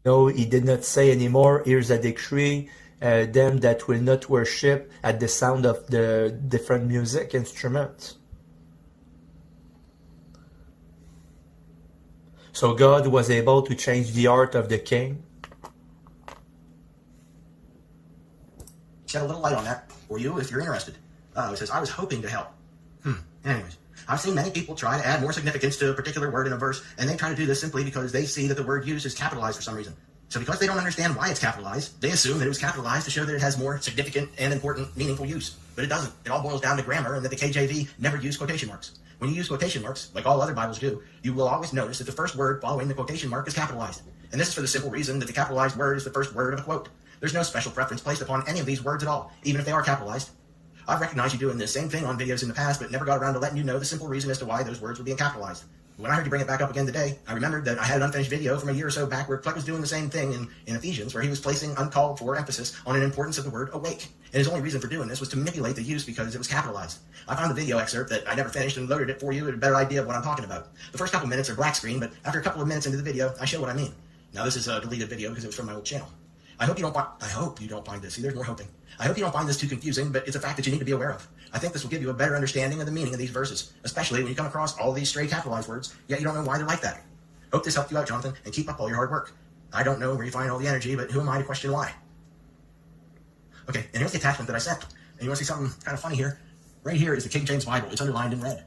No, he did not say anymore, here's a decree, them that will not worship at the sound of the different music instruments. So God was able to change the heart of the king. Shed a little light on that for you if you're interested. It says, I was hoping to help. Anyways, I've seen many people try to add more significance to a particular word in a verse, and they try to do this simply because they see that the word used is capitalized for some reason. So because they don't understand why it's capitalized, they assume that it was capitalized to show that it has more significant and important, meaningful use. But it doesn't. It all boils down to grammar and that the KJV never used quotation marks. When you use quotation marks, like all other Bibles do, you will always notice that the first word following the quotation mark is capitalized. And this is for the simple reason that the capitalized word is the first word of a quote. There's no special preference placed upon any of these words at all, even if they are capitalized. I've recognized you doing this same thing on videos in the past, but never got around to letting you know the simple reason as to why those words were being capitalized. When I heard you bring it back up again today, I remembered that I had an unfinished video from a year or so back where Clark was doing the same thing in Ephesians, where he was placing uncalled for emphasis on an importance of the word awake. And his only reason for doing this was to manipulate the use because it was capitalized. I found the video excerpt that I never finished and loaded it for you with a better idea of what I'm talking about. The first couple minutes are black screen, but after a couple of minutes into the video, I show what I mean. Now this is a deleted video because it was from my old channel. I hope you don't find this. See, there's more hoping. I hope you don't find this too confusing, but it's a fact that you need to be aware of. I think this will give you a better understanding of the meaning of these verses, especially when you come across all these stray capitalized words, yet you don't know why they're like that. Hope this helped you out, Jonathan, and keep up all your hard work. I don't know where you find all the energy, but who am I to question why? Okay, and here's the attachment that I sent. And you want to see something kind of funny here? Right here is the King James Bible. It's underlined in red.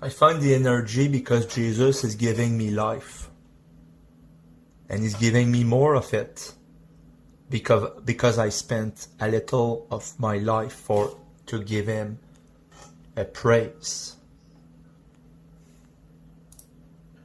I find the energy because Jesus is giving me life. And he's giving me more of it. Because I spent a little of my life to give him a praise.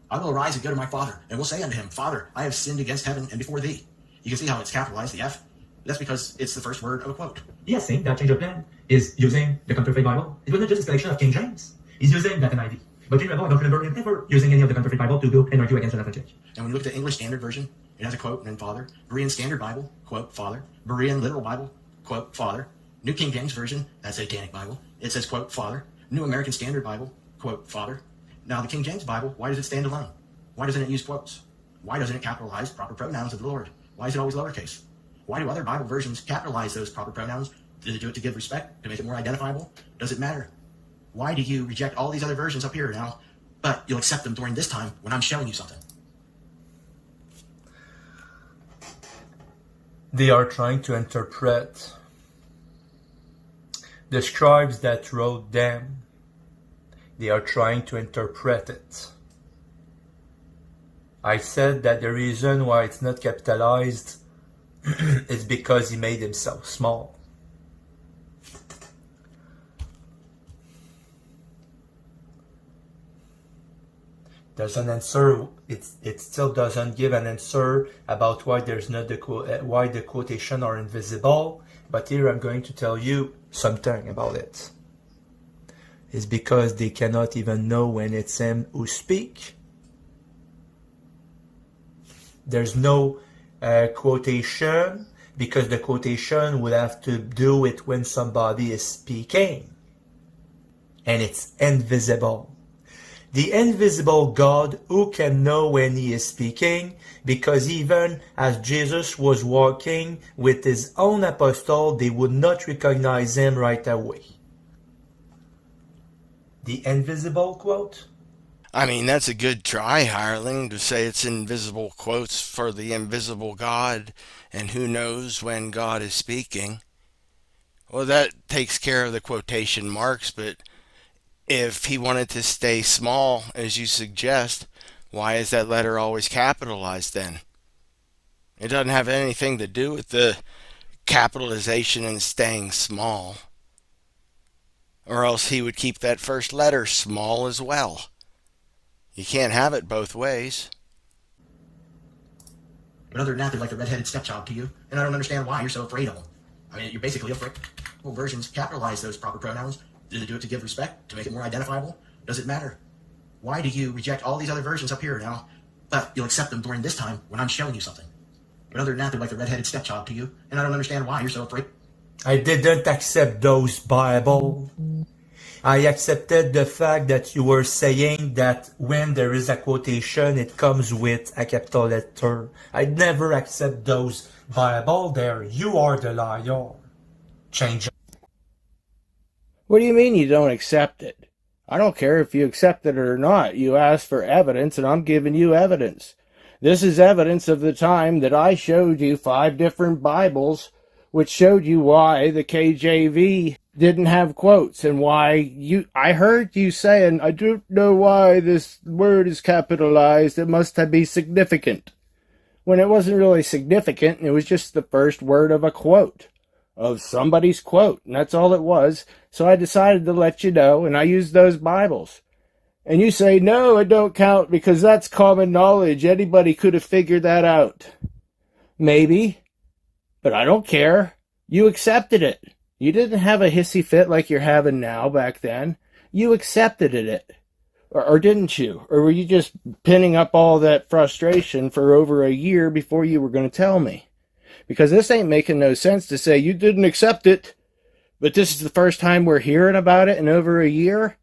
I will arise and go to my father, and will say unto him, Father, I have sinned against heaven and before thee. You can see how it's capitalized, the F. That's because it's the first word of a quote. Yes, saying that change of plan is using the Counterfeit Bible. It was not just a collection of King James. He's using that NIV. But in Revo, I don't remember him ever using any of the Counterfeit Bible to go and argue against the Latin Church. And when you look at the English Standard Version, it has a quote and then Father. Berean Standard Bible, quote, Father. Berean Literal Bible, quote, Father. New King James Version, that's a Satanic Bible. It says, quote, Father. New American Standard Bible, quote, Father. Now, the King James Bible, why does it stand alone? Why doesn't it use quotes? Why doesn't it capitalize proper pronouns of the Lord? Why is it always lowercase? Why do other Bible versions capitalize those proper pronouns? Did it do it to give respect, to make it more identifiable? Does it matter? Why do you reject all these other versions up here now, but you'll accept them during this time when I'm showing you something? They are trying to interpret. The scribes that wrote them, they are trying to interpret it. I said that the reason why it's not capitalized is because he made himself small. Doesn't answer. It still doesn't give an answer about why there's not why the quotation are invisible. But here I'm going to tell you something about it. It's because they cannot even know when it's him who speak. There's no quotation because the quotation would have to do it when somebody is speaking. And it's invisible. The invisible God who can know when he is speaking, because even as Jesus was walking with his own apostle, they would not recognize him right away. The invisible quote? I mean, that's a good try, Hireling, to say it's invisible quotes for the invisible God, and who knows when God is speaking. Well, that takes care of the quotation marks, but if he wanted to stay small, as you suggest, why is that letter always capitalized then? It doesn't have anything to do with the capitalization and staying small. Or else he would keep that first letter small as well. You can't have it both ways. But other than that, they're like the redheaded stepchild to you, and I don't understand why you're so afraid of them. I mean, you're basically afraid. Well, versions capitalize those proper pronouns. Did it do it to give respect, to make it more identifiable? Does it matter? Why do you reject all these other versions up here now, but you'll accept them during this time when I'm showing you something? But other than that, they're like the redheaded stepchild to you, and I don't understand why you're so afraid. I didn't accept those Bible. I accepted the fact that you were saying that when there is a quotation, it comes with a capital letter. I'd never accept those Bible there. You are the liar. Change. What do you mean you don't accept it? I don't care if you accept it or not. You asked for evidence, and I'm giving you evidence. This is evidence of the time that I showed you 5 different Bibles, which showed you why the KJV didn't have quotes and why I heard you saying, I don't know why this word is capitalized. It must be significant. When it wasn't really significant, it was just the first word of a quote, of somebody's quote, and that's all it was. So I decided to let you know, and I used those Bibles. And you say, no, it don't count because that's common knowledge. Anybody could have figured that out. Maybe, but I don't care. You accepted it. You didn't have a hissy fit like you're having now back then. You accepted it. Or didn't you? Or were you just pinning up all that frustration for over a year before you were going to tell me? Because this ain't making no sense to say you didn't accept it, but this is the first time we're hearing about it in over a year?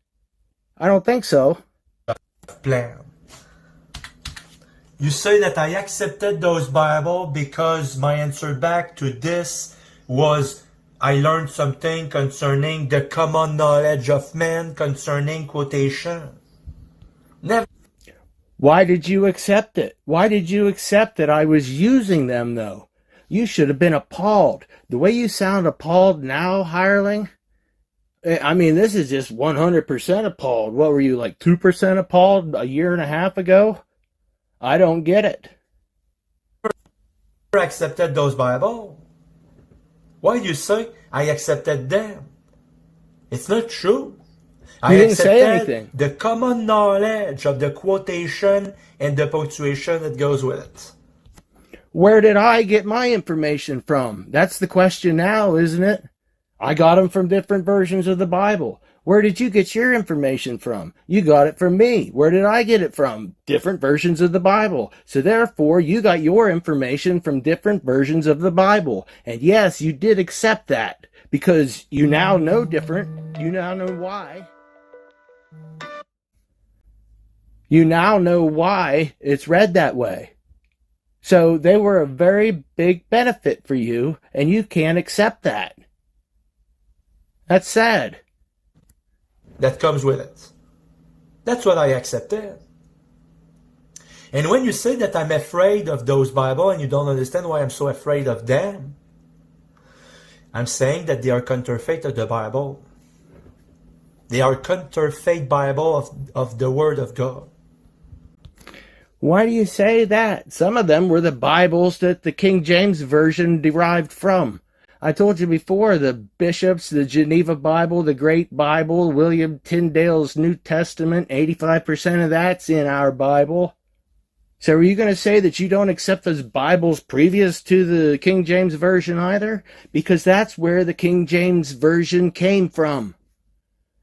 I don't think so. Plan. You say that I accepted those Bible because my answer back to this was I learned something concerning the common knowledge of man concerning quotation. Never. Why did you accept it? Why did you accept that I was using them, though? You should have been appalled. The way you sound appalled now, Hireling, I mean, this is just 100% appalled. What were you, like 2% appalled a year and a half ago? I don't get it. Accepted those Bible. Why do you say I accepted them? It's not true. You didn't say anything. The common knowledge of the quotation and the punctuation that goes with it. Where did I get my information from? That's the question now, isn't it? I got them from different versions of the Bible. Where did you get your information from? You got it from me. Where did I get it from? Different versions of the Bible. So therefore, you got your information from different versions of the Bible. And yes, you did accept that because you now know different. You now know why. You now know why it's read that way. So they were a very big benefit for you, and you can't accept that. That's sad. That comes with it. That's what I accepted. And when you say that I'm afraid of those Bible and you don't understand why I'm so afraid of them, I'm saying that they are counterfeit of the Bible. They are counterfeit Bible of the Word of God. Why do you say that? Some of them were the Bibles that the King James Version derived from. I told you before, the bishops, the Geneva Bible, the Great Bible, William Tyndale's New Testament, 85% of that's in our Bible. So are you going to say that you don't accept those Bibles previous to the King James Version either? Because that's where the King James Version came from.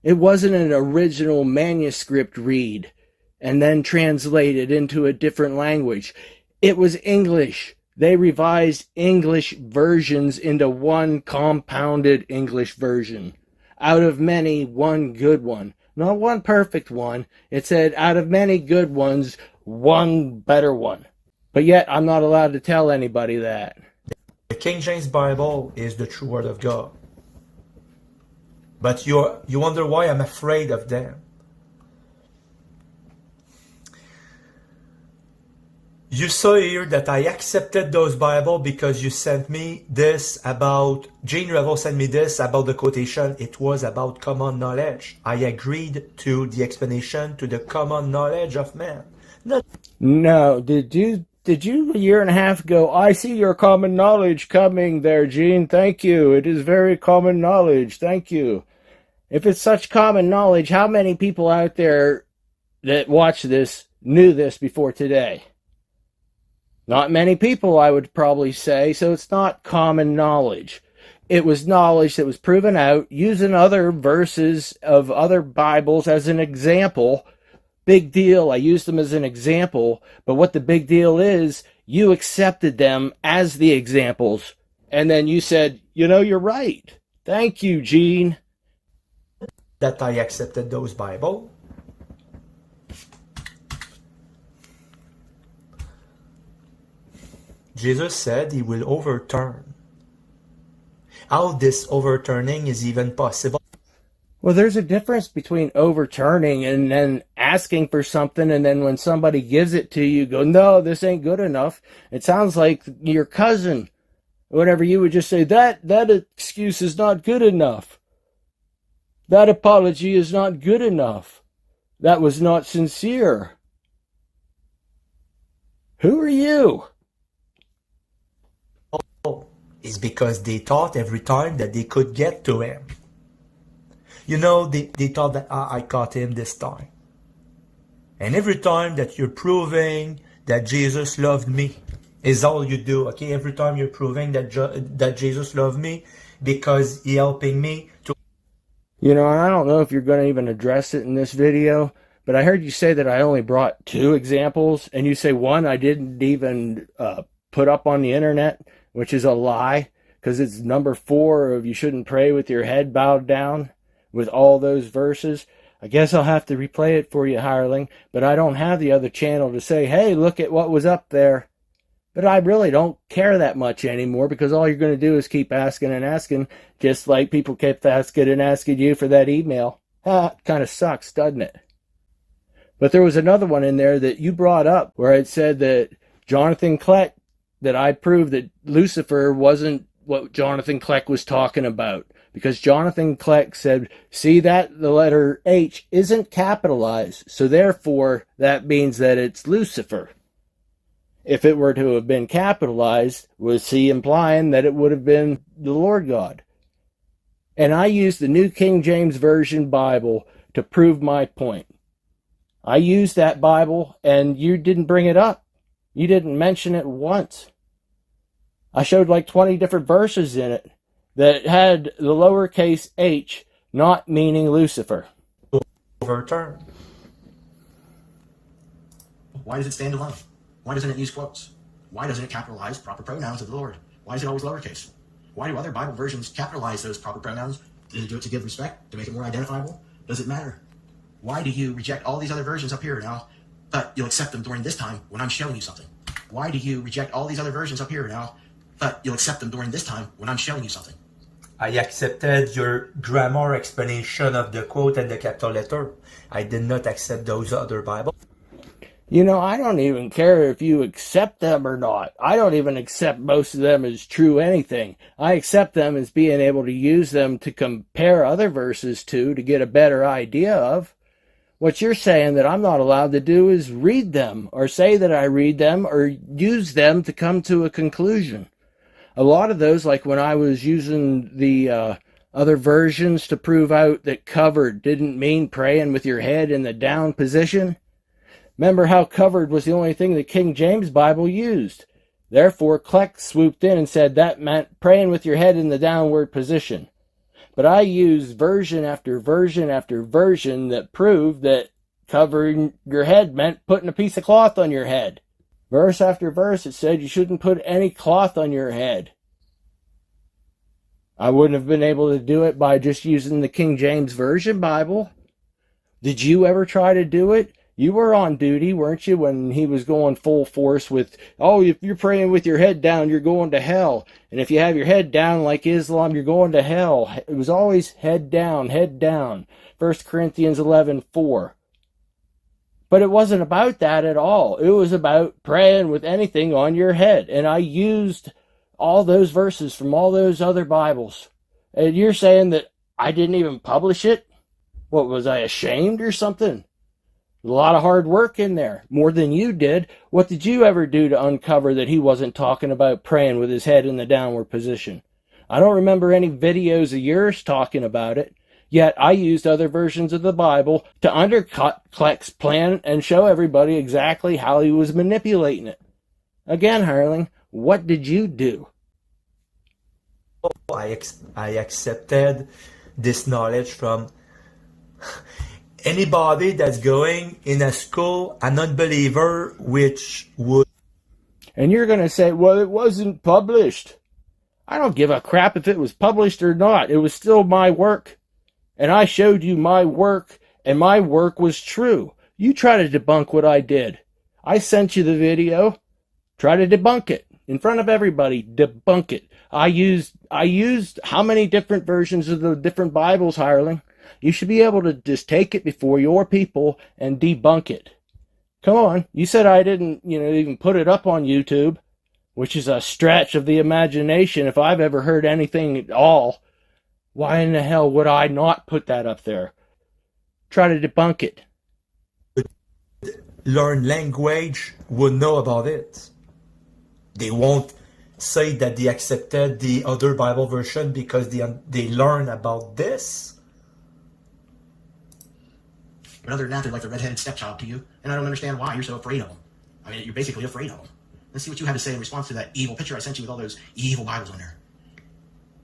It wasn't an original manuscript read and then translated into a different language. It was English. They revised English versions into one compounded English version. Out of many, one good one. Not one perfect one. It said, out of many good ones, one better one. But yet, I'm not allowed to tell anybody that. The King James Bible is the true Word of God. But you wonder why I'm afraid of them. You saw here that I accepted those Bible because you sent me this about, Jane Revel sent me this about the quotation. It was about common knowledge. I agreed to the explanation to the common knowledge of man. No, did you a year and a half ago, I see your common knowledge coming there, Gene. Thank you. It is very common knowledge. Thank you. If it's such common knowledge, how many people out there that watch this knew this before today? Not many people, I would probably say, so it's not common knowledge. It was knowledge that was proven out using other verses of other Bibles as an example. Big deal, I used them as an example, but what the big deal is, you accepted them as the examples, and then you said, you know, you're right. Thank you, Gene. that I accepted those Bible. Jesus said he will overturn. How this overturning is even possible? Well, there's a difference between overturning and then asking for something, and then when somebody gives it to you, go, no, this ain't good enough. It sounds like your cousin, whenever you would just say, that excuse is not good enough. That apology is not good enough. That was not sincere. Who are you? Is because they thought every time that they could get to him. You know, they thought that I caught him this time. And every time that you're proving that Jesus loved me is all you do, okay? Every time you're proving that Jesus loved me because he helping me to... You know, and I don't know if you're going to even address it in this video, but I heard you say that I only brought 2 examples, and you say one I didn't even put up on the internet, which is a lie, because it's number 4 of you shouldn't pray with your head bowed down with all those verses. I guess I'll have to replay it for you, Hireling, but I don't have the other channel to say, hey, look at what was up there. But I really don't care that much anymore, because all you're going to do is keep asking and asking, just like people kept asking and asking you for that email. Kind of sucks, doesn't it? But there was another one in there that you brought up where it said that Jonathan Kleck, that I proved that Lucifer wasn't what Jonathan Kleck was talking about. Because Jonathan Kleck said, see that the letter H isn't capitalized, so therefore that means that it's Lucifer. If it were to have been capitalized, was he implying that it would have been the Lord God? And I used the New King James Version Bible to prove my point. I used that Bible, and you didn't bring it up. You didn't mention it once. I showed like 20 different verses in it that had the lowercase h not meaning Lucifer. overturn. Why does it stand alone? Why doesn't it use quotes? Why doesn't it capitalize proper pronouns of the Lord? Why is it always lowercase? Why do other Bible versions capitalize those proper pronouns? Does it do it to give respect? To make it more identifiable? Does it matter? Why do you reject all these other versions up here now, but you'll accept them during this time when I'm showing you something? Why do you reject all these other versions up here now, but you'll accept them during this time when I'm showing you something? I accepted your grammar explanation of the quote and the capital letter. I did not accept those other Bibles. You know, I don't even care if you accept them or not. I don't even accept most of them as true anything. I accept them as being able to use them to compare other verses to get a better idea of. What you're saying that I'm not allowed to do is read them, or say that I read them, or use them to come to a conclusion. A lot of those, like when I was using the other versions to prove out that covered didn't mean praying with your head in the down position. Remember how covered was the only thing the King James Bible used. Therefore, Kleck swooped in and said that meant praying with your head in the downward position. But I used version after version after version that proved that covering your head meant putting a piece of cloth on your head. Verse after verse, it said you shouldn't put any cloth on your head. I wouldn't have been able to do it by just using the King James Version Bible. Did you ever try to do it? You were on duty, weren't you, when he was going full force with, oh, if you're praying with your head down, you're going to hell. And if you have your head down like Islam, you're going to hell. It was always head down, head down. 1 Corinthians 11:4. But it wasn't about that at all. It was about praying with anything on your head. And I used all those verses from all those other Bibles. And you're saying that I didn't even publish it? What, was I ashamed or something? A lot of hard work in there, more than you did. What did you ever do to uncover that he wasn't talking about praying with his head in the downward position? I don't remember any videos of yours talking about it. Yet I used other versions of the Bible to undercut Kleck's plan and show everybody exactly how he was manipulating it. Again, Hireling, what did you do? I accepted this knowledge from anybody that's going in a school, an unbeliever, which would... And you're going to say, well, it wasn't published. I don't give a crap if it was published or not. It was still my work. And I showed you my work, and my work was true. You try to debunk what I did. I sent you the video. Try to debunk it in front of everybody. Debunk it. I used how many different versions of the different Bibles, Hireling? You should be able to just take it before your people and debunk it. Come on. You said I didn't, even put it up on YouTube, which is a stretch of the imagination if I've ever heard anything at all. Why in the hell would I not put that up there? Try to debunk it. Learn language would know about it. They won't say that they accepted the other Bible version because they learn about this. But other than that, they're like the redheaded stepchild to you, and I don't understand why you're so afraid of them. I mean, you're basically afraid of them. Let's see what you had to say in response to that evil picture I sent you with all those evil Bibles on there.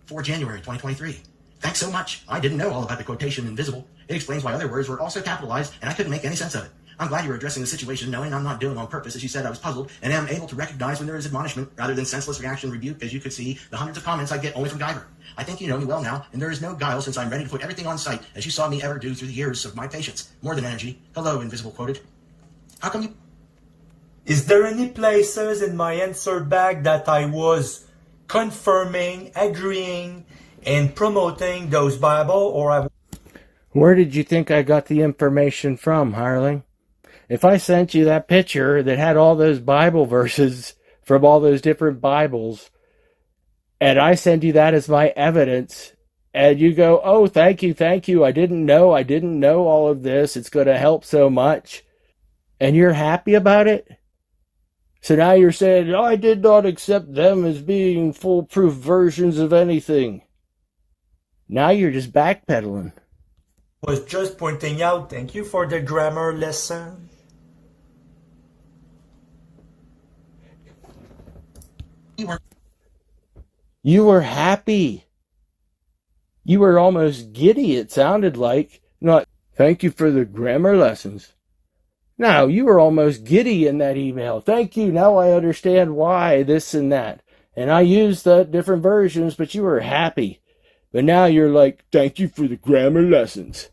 4 January 2023. Thanks so much. I didn't know all about the quotation invisible. It explains why other words were also capitalized, and I couldn't make any sense of it. I'm glad you were addressing the situation knowing I'm not doing it on purpose. As you said, I was puzzled, and am able to recognize when there is admonishment rather than senseless reaction rebuke, as you could see the hundreds of comments I get only from Guyver. I think you know me well now, and there is no guile since I'm ready to put everything on sight, as you saw me ever do through the years of my patience. More than energy. Hello, invisible quoted. How come you... Is there any places in my answer back that I was confirming, agreeing, and promoting those Bible, or Where did you think I got the information from, Hireling? If I sent you that picture that had all those Bible verses from all those different Bibles, and I send you that as my evidence, and you go, oh, thank you, I didn't know all of this, it's going to help so much, and you're happy about it? So now you're saying, I did not accept them as being foolproof versions of anything. Now you're just backpedaling. was just pointing out, thank you for the grammar lesson. You were happy. You were almost giddy, it sounded like. Not, thank you for the grammar lessons. No, you were almost giddy in that email. Thank you, now I understand why, this and that. And I used the different versions, but you were happy. But now you're like, thank you for the grammar lessons.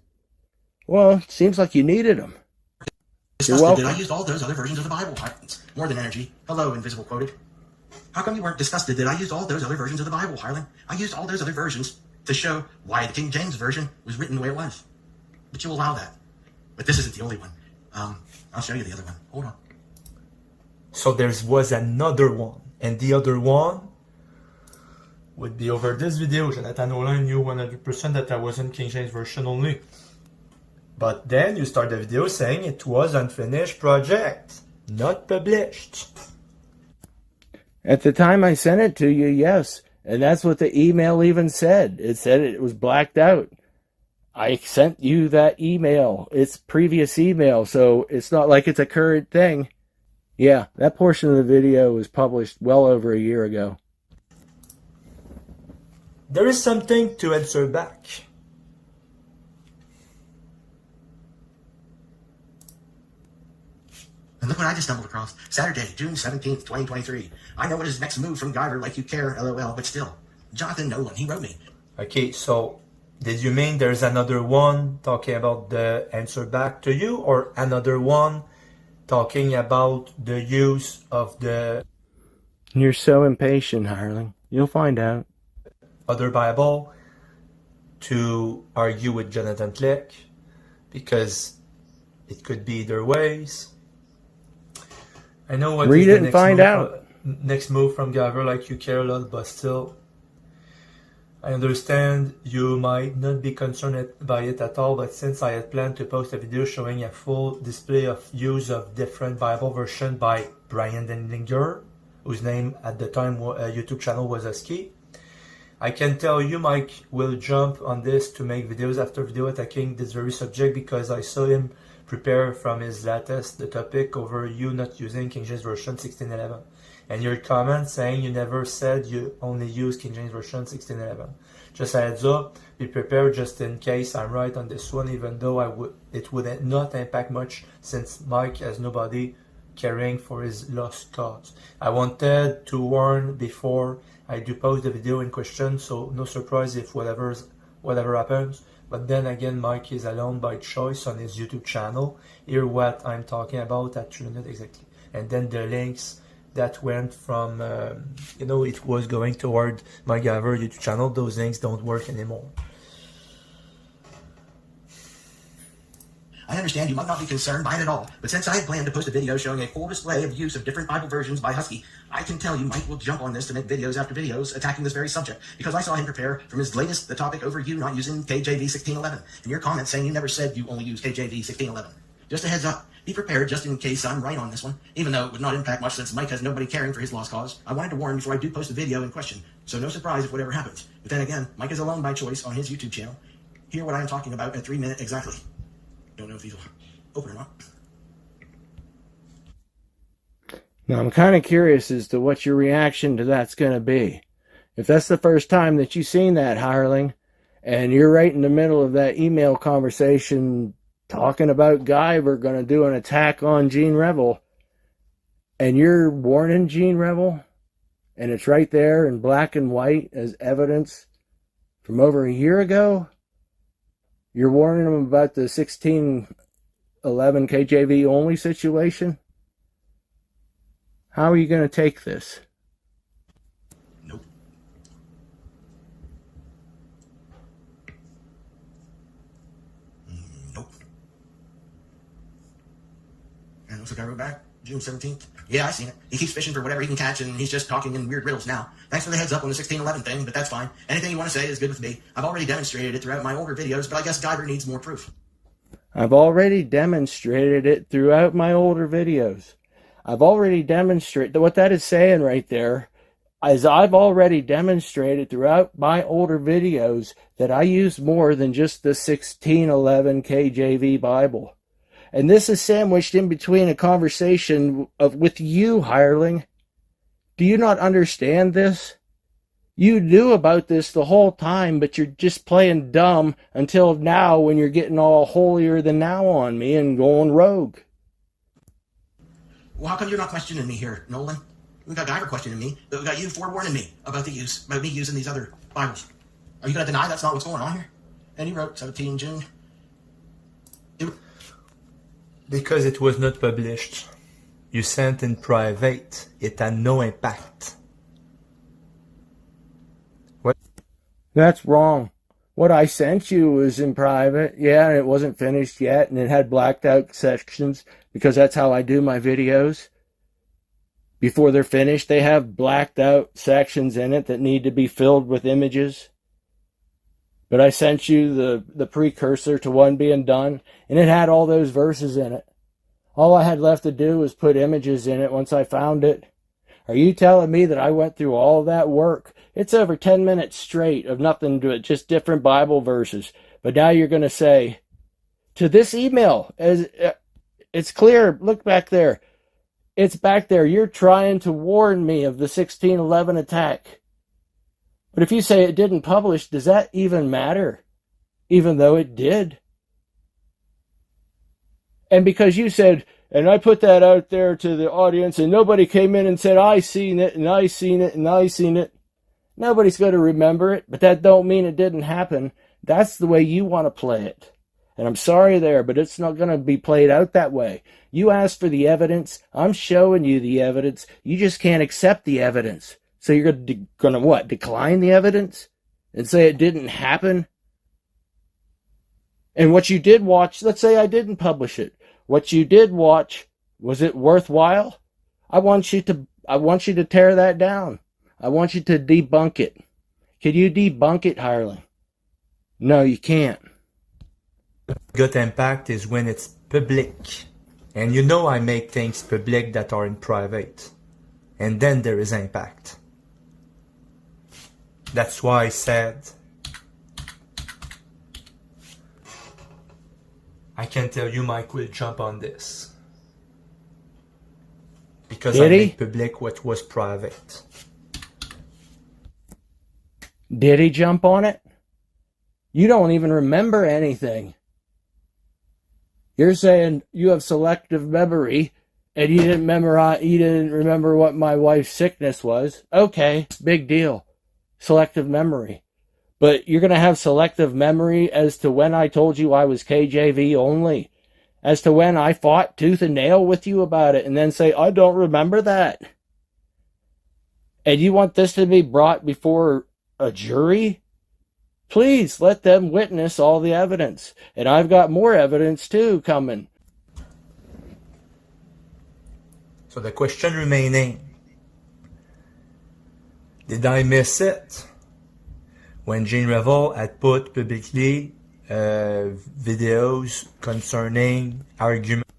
Well, it seems like you needed them. You're welcome. Did I used all those other versions of the Bible? More than energy. Hello, invisible quoted. How come you weren't disgusted that I used all those other versions of the Bible, Hireling? I used all those other versions to show why the King James Version was written the way it was. But you allow that. But this isn't the only one. I'll show you the other one. Hold on. So there was another one. And the other one would be over this video. Jonathan Olin knew 100% that I was in King James Version only. But then you start the video saying it was unfinished project, not published. At the time I sent it to you, yes. And that's what the email even said. It said it was blacked out. I sent you that email. It's previous email, so it's not like it's a current thing. Yeah, that portion of the video was published well over a year ago. There is something to answer back. And look what I just stumbled across. Saturday, June 17th, 2023. I know what his next move from Guyver, like you care, LOL, but still. Jonathan Nolan, he wrote me. Okay, so did you mean there's another one talking about the answer back to you, or another one talking about the use of the You're so impatient, Hireling. You'll find out. other Bible to argue with Jonathan Click? Because it could be either ways. I know what Read is the it and next find move, out. Next move from Guyver, like you care a lot, but still, I understand you might not be concerned by it at all, but since I had planned to post a video showing a full display of use of different Bible version by Brian Denlinger, whose name at the time YouTube channel was Husky, I can tell you Mike will jump on this to make videos after video attacking this very subject because I saw him prepare from his latest the topic over you not using King James Version 1611. And your comment saying you never said you only use King James Version 1611. Just a heads up, be prepared just in case I'm right on this one, even though it would not impact much since Mike has nobody caring for his lost cause. I wanted to warn before I do post the video in question, so no surprise if whatever happens. But then again, Mike is alone by choice on his YouTube channel. Hear what I'm talking about at 3 minutes exactly. And then the links that went from, it was going toward Mike Gaver YouTube channel. Those links don't work anymore. I understand you might not be concerned by it at all, but since I had planned to post a video showing a full display of use of different Bible versions by Husky, I can tell you Mike will jump on this to make videos after videos attacking this very subject, because I saw him prepare from his latest the topic over you not using KJV 1611, and your comment saying you never said you only use KJV 1611. Just a heads up, be prepared just in case I'm right on this one, even though it would not impact much since Mike has nobody caring for his lost cause. I wanted to warn before I do post the video in question, so no surprise if whatever happens. But then again, Mike is alone by choice on his YouTube channel. Hear what I am talking about at 3 minutes exactly. Don't know if these will open or not. Now, I'm kind of curious as to what your reaction to that's going to be. If that's the first time that you've seen that, Hireling, and you're right in the middle of that email conversation talking about Guyver going to do an attack on Gene Revel, and you're warning Gene Revel, and it's right there in black and white as evidence from over a year ago, you're warning him about the 1611 KJV only situation? How are you going to take this? Nope. Nope. And looks like I wrote back June 17th. Yeah, I seen it. He keeps fishing for whatever he can catch, and he's just talking in weird riddles now. Thanks for the heads up on the 1611 thing, but that's fine. Anything you want to say is good with me. I've already demonstrated it throughout my older videos, but I guess Guyver needs more proof. I've already demonstrated it throughout my older videos. I've already demonstrated what that is saying right there is I've already demonstrated throughout my older videos that I use more than just the 1611 KJV Bible. And this is sandwiched in between a conversation with you, Hireling. Do you not understand this? You knew about this the whole time, but you're just playing dumb until now when you're getting all holier than now on me and going rogue. Well, how come you're not questioning me here, Nolan? We got Guyver questioning me, but we got you forewarning me about me using these other Bibles. Are you going to deny that's not what's going on here? And you wrote 17 June. Because it was not published. You sent in private. It had no impact. What? That's wrong. What I sent you was in private. Yeah, and it wasn't finished yet, and it had blacked out sections because that's how I do my videos. Before they're finished, they have blacked out sections in it that need to be filled with images. But I sent you the precursor to one being done, and it had all those verses in it. All I had left to do was put images in it once I found it. Are you telling me that I went through all that work? It's over 10 minutes straight of nothing to it, just different Bible verses. But now you're going to say, to this email, as it's clear, look back there. It's back there. You're trying to warn me of the 1611 attack. But if you say it didn't publish, does that even matter? Even though it did. And because you said, and I put that out there to the audience, and nobody came in and said, I seen it, and I seen it, and I seen it. Nobody's going to remember it, but that don't mean it didn't happen. That's the way you want to play it. And I'm sorry there, but it's not going to be played out that way. You asked for the evidence. I'm showing you the evidence. You just can't accept the evidence. So you're going to what? Decline the evidence? And say it didn't happen? And what you did watch, let's say I didn't publish it. What you did watch, was it worthwhile? I want you to tear that down. I want you to debunk it. Can you debunk it, Hireling? No, you can't. Got impact is when it's public. And you know I make things public that are in private. And then there is impact. That's why I said I can tell you Mike will jump on this. Because Did I he? made public what was private. Did he jump on it? You don't even remember anything. You're saying you have selective memory and you didn't remember what my wife's sickness was. Okay, big deal. Selective memory. But you're going to have selective memory as to when I told you I was KJV only, as to when I fought tooth and nail with you about it, and then say, I don't remember that. And you want this to be brought before a jury? Please let them witness all the evidence. And I've got more evidence too coming. So the question remaining, did I miss it when Gene Revel had put publicly videos concerning arguments?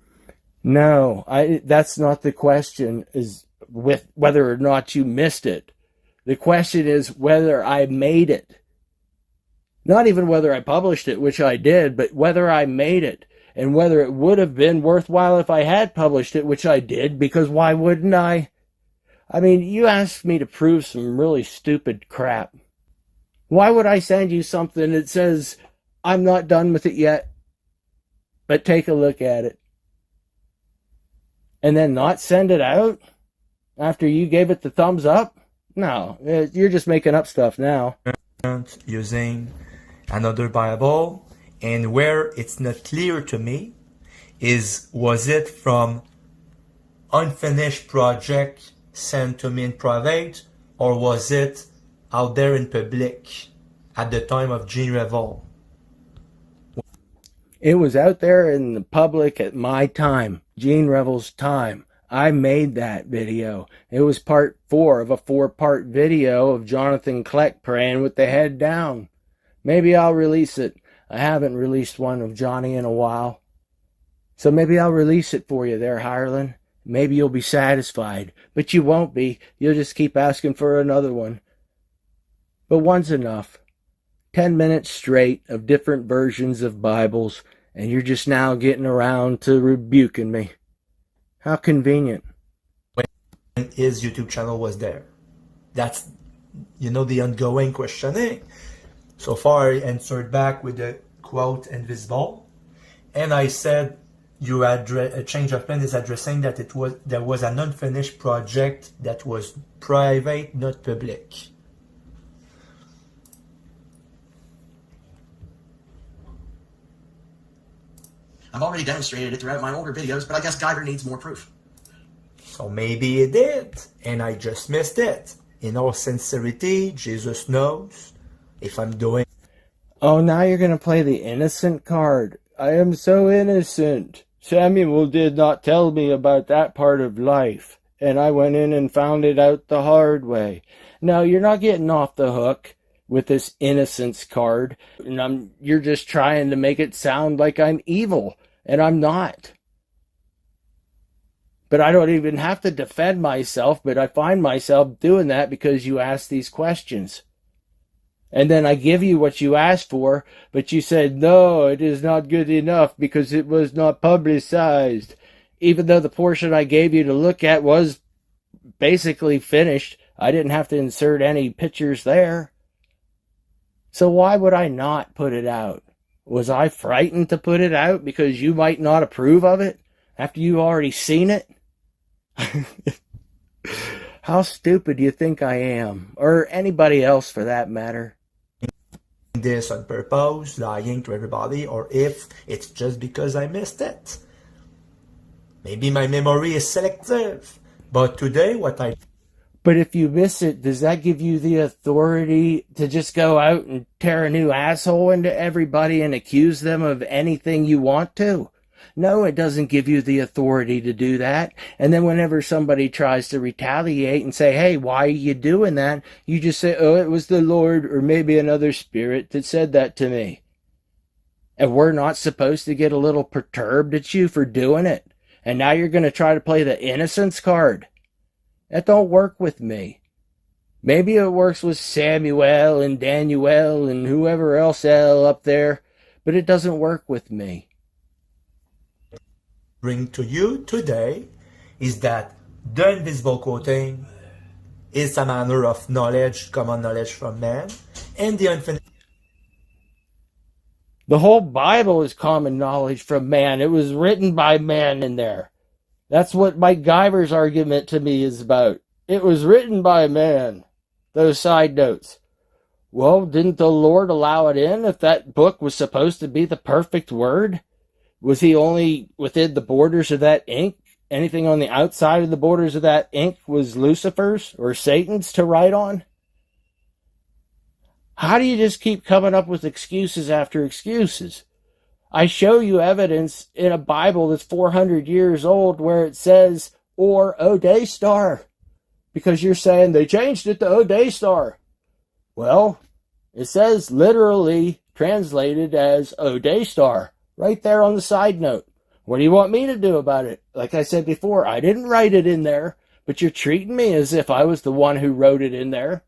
No, that's not the question, is with whether or not you missed it. The question is whether I made it. Not even whether I published it, which I did, but whether I made it, and whether it would have been worthwhile if I had published it, which I did, because why wouldn't I? I mean, you asked me to prove some really stupid crap. Why would I send you something that says, I'm not done with it yet, but take a look at it, and then not send it out after you gave it the thumbs up? No, you're just making up stuff now. Using another Bible, and where it's not clear to me is, was it from unfinished project sent to me in private, or was it out there in public at the time of Gene Revel? It was out there in the public at my time, Gene Revel's time. I made that video. It was part 4 of a 4-part video of Jonathan Kleck praying with the head down. Maybe I'll release it. I haven't released one of Johnny in a while. So maybe I'll release it for you there, Hireling. Maybe you'll be satisfied. But you won't be. You'll just keep asking for another one. But one's enough. 10 minutes straight of different versions of Bibles, and you're just now getting around to rebuking me. How convenient. When his YouTube channel was there. That's, the ongoing questioning. So far, I answered back with the quote invisible. And I said, a change of plan is addressing that there was an unfinished project that was private, not public. I've already demonstrated it throughout my older videos, but I guess Guyver needs more proof. So maybe it did, and I just missed it. In all sincerity, Jesus knows if I'm doing. Oh, now you're going to play the innocent card. I am so innocent. Samuel did not tell me about that part of life, and I went in and found it out the hard way. No, you're not getting off the hook with this innocence card, and you're just trying to make it sound like I'm evil, and I'm not. But I don't even have to defend myself, but I find myself doing that because you ask these questions. And then I give you what you asked for, but you said, no, it is not good enough because it was not publicized. Even though the portion I gave you to look at was basically finished, I didn't have to insert any pictures there. So why would I not put it out? Was I frightened to put it out because you might not approve of it after you already seen it? How stupid do you think I am? Or anybody else for that matter? This on purpose, lying to everybody, or if it's just because I missed it. Maybe my memory is selective, but today But if you miss it, does that give you the authority to just go out and tear a new asshole into everybody and accuse them of anything you want to? No, it doesn't give you the authority to do that. And then whenever somebody tries to retaliate and say, hey, why are you doing that? You just say, oh, it was the Lord or maybe another spirit that said that to me. And we're not supposed to get a little perturbed at you for doing it. And now you're going to try to play the innocence card. That don't work with me. Maybe it works with Samuel and Daniel and whoever else up there, but it doesn't work with me. bring to you today is that the invisible quoting is a manner of knowledge, common knowledge from man, and the infinite. The whole Bible is common knowledge from man. It was written by man in there. That's what Mike Guyver's argument to me is about. It was written by man. Those side notes. Well, didn't the Lord allow it in if that book was supposed to be the perfect word? Was he only within the borders of that ink? Anything on the outside of the borders of that ink was Lucifer's or Satan's to write on? How do you just keep coming up with excuses after excuses? I show you evidence in a Bible that's 400 years old where it says, or O'Day Star, because you're saying they changed it to O'Day Star. Well, it says literally translated as O'Day Star right there on the side note. What do you want me to do about it? Like I said before, I didn't write it in there, but you're treating me as if I was the one who wrote it in there.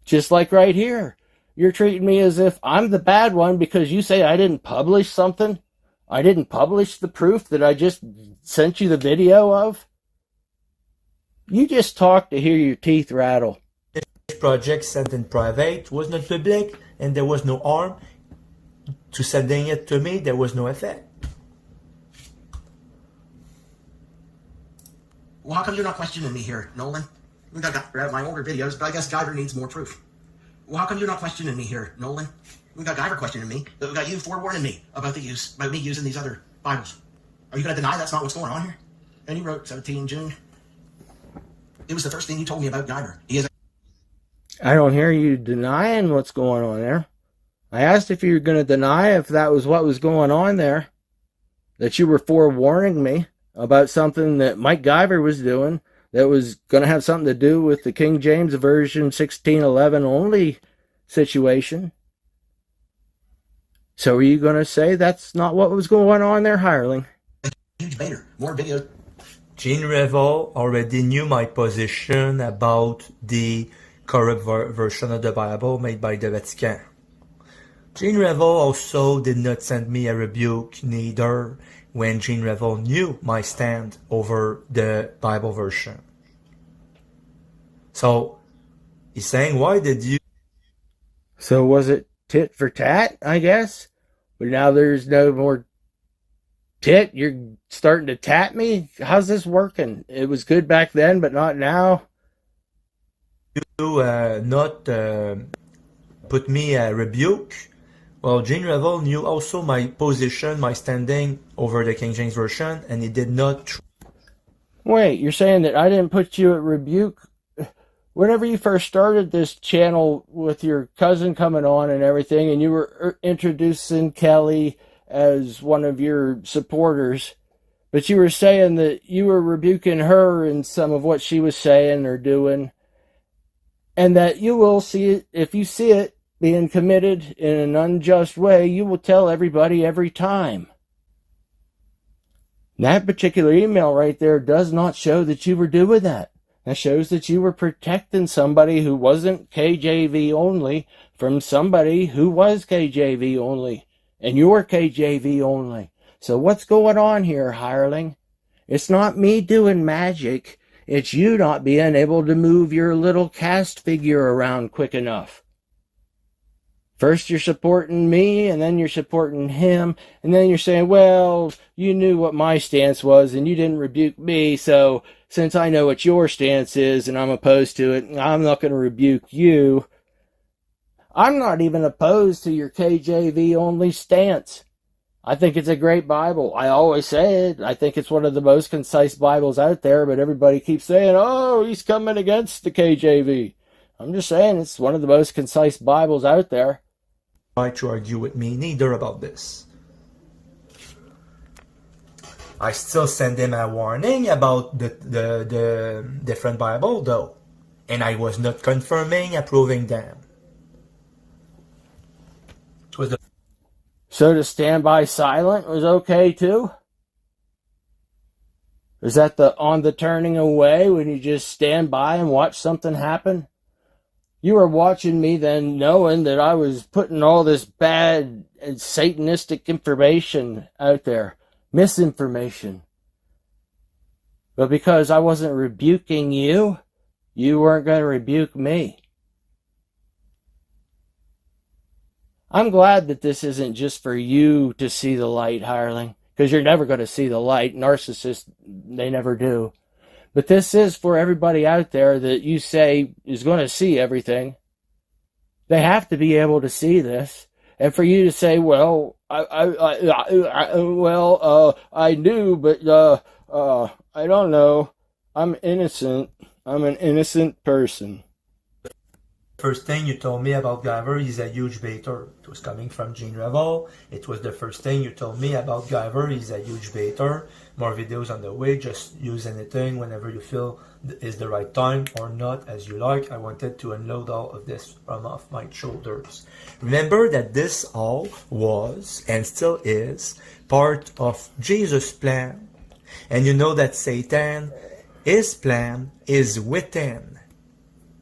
Just like right here. You're treating me as if I'm the bad one because you say I didn't publish something. I didn't publish the proof that I just sent you the video of. You just talk to hear your teeth rattle. Project sent in private was not public, and there was no harm to sending it to me. There was no effect. Well, how come you're not questioning me here, Nolan? I got my older videos, but I guess Guyver needs more proof. Well, how come you're not questioning me here, Nolan? We got Guyver questioning me, but we got you forewarning me about me using these other Bibles. Are you going to deny that's not what's going on here? And you wrote 17 June. It was the first thing you told me about Guyver. He is. I don't hear you denying what's going on there. I asked if you were going to deny if that was what was going on there. That you were forewarning me about something that Mike Guyver was doing that was going to have something to do with the King James Version 1611 only situation. So are you going to say that's not what was going on there, Hireling? Huge baiter. More videos. Jean Revel already knew my position about the corrupt version of the Bible made by the Vatican. Jean Revel also did not send me a rebuke neither when Jean Revel knew my stand over the Bible version. So he's saying, why did you... So was it tit for tat, I guess? But now there's no more tit? You're starting to tat me? How's this working? It was good back then, but not now? not put me a rebuke? Well, Jean Revel knew also my position, my standing over the King James Version, and he did not... Wait, you're saying that I didn't put you at rebuke? Whenever you first started this channel with your cousin coming on and everything, and you were introducing Kelly as one of your supporters, but you were saying that you were rebuking her in some of what she was saying or doing, and that you will see it, if you see it being committed in an unjust way, you will tell everybody every time. That particular email right there does not show that you were doing that. That shows that you were protecting somebody who wasn't KJV only from somebody who was KJV only. And you're KJV only. So what's going on here, Hireling? It's not me doing magic. It's you not being able to move your little cast figure around quick enough. First you're supporting me, and then you're supporting him, and then you're saying, well, you knew what my stance was, and you didn't rebuke me, so since I know what your stance is, and I'm opposed to it, I'm not going to rebuke you. I'm not even opposed to your KJV-only stance. I think it's a great Bible. I always say it. I think it's one of the most concise Bibles out there, but everybody keeps saying, oh, he's coming against the KJV. I'm just saying it's one of the most concise Bibles out there. Try to argue with me neither about this. I still send him a warning about the different Bible though, and I was not confirming, approving them. It was So to stand by silent was okay too? Is that the on the turning away when you just stand by and watch something happen? You were watching me then knowing that I was putting all this bad and satanistic information out there. Misinformation. But because I wasn't rebuking you, you weren't going to rebuke me. I'm glad that this isn't just for you to see the light, Hireling, because you're never going to see the light. Narcissists, they never do. But this is for everybody out there that you say is going to see everything. They have to be able to see this. And for you to say, well, I knew, but I don't know. I'm innocent. I'm an innocent person. First thing you told me about Guyver is a huge baiter. It was coming from Gene Revel. It was the first thing you told me about Guyver. He's a huge baiter. More videos on the way. Just use anything whenever you feel is the right time or not, as you like. I wanted to unload all of this from off my shoulders. Remember that this all was and still is part of Jesus' plan. And you know that Satan, his plan is within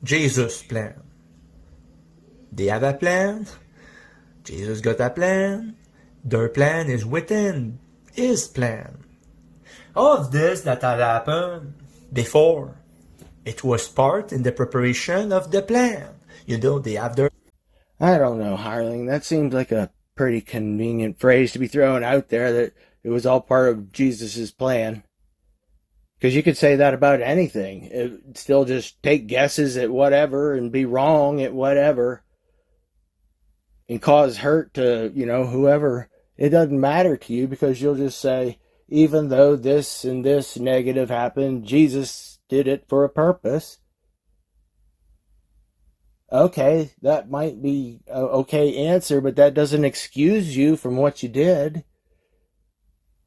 Jesus' plan. They have a plan. Jesus got a plan. Their plan is within his plan. All of this that had happened before, it was part in the preparation of the plan. You know, they have their... I don't know, Hireling. That seems like a pretty convenient phrase to be thrown out there, that it was all part of Jesus' plan. Because you could say that about anything. It still just take guesses at whatever and be wrong at whatever and cause hurt to, whoever. It doesn't matter to you because you'll just say, even though this and this negative happened, Jesus did it for a purpose. Okay, that might be an okay answer, but that doesn't excuse you from what you did.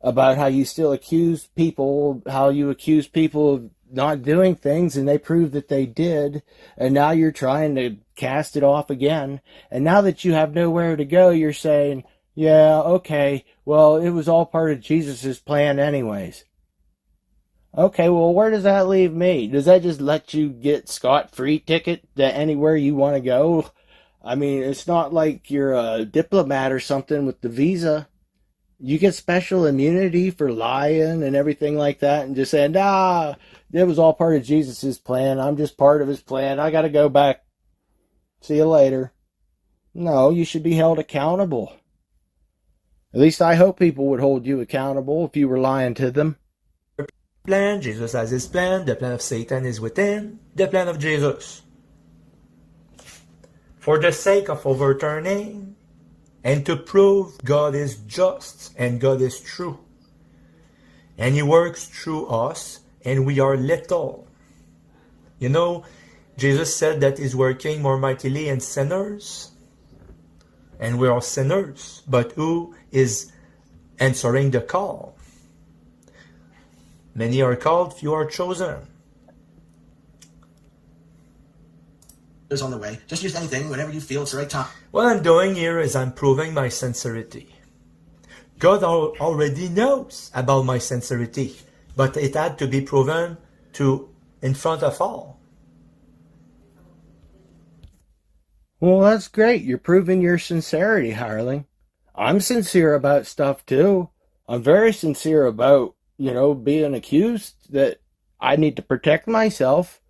About how you still accuse people, how you accuse people of not doing things and they prove that they did, and now you're trying to cast it off again. And now that you have nowhere to go, you're saying, yeah, okay, well, it was all part of Jesus' plan anyways. Okay, well, where does that leave me? Does that just let you get scot-free ticket to anywhere you want to go? I mean, it's not like you're a diplomat or something with the visa. You get special immunity for lying and everything like that and just saying, it was all part of Jesus' plan. I'm just part of his plan. I got to go back. See you later. No, you should be held accountable. At least I hope people would hold you accountable if you were lying to them. plan. Jesus has his plan. The plan of Satan is within the plan of Jesus. For the sake of overturning and to prove God is just and God is true. And he works through us and we are little. You know, Jesus said that he's working more mightily in sinners. And we are sinners. But who is answering the call? Many are called, few are chosen. Is on the way. Just use anything whenever you feel it's the right time. What I'm doing here is I'm proving my sincerity. God already knows about my sincerity, but it had to be proven in front of all. Well, that's great. You're proving your sincerity, Hireling. I'm sincere about stuff too. I'm very sincere about, being accused that I need to protect myself.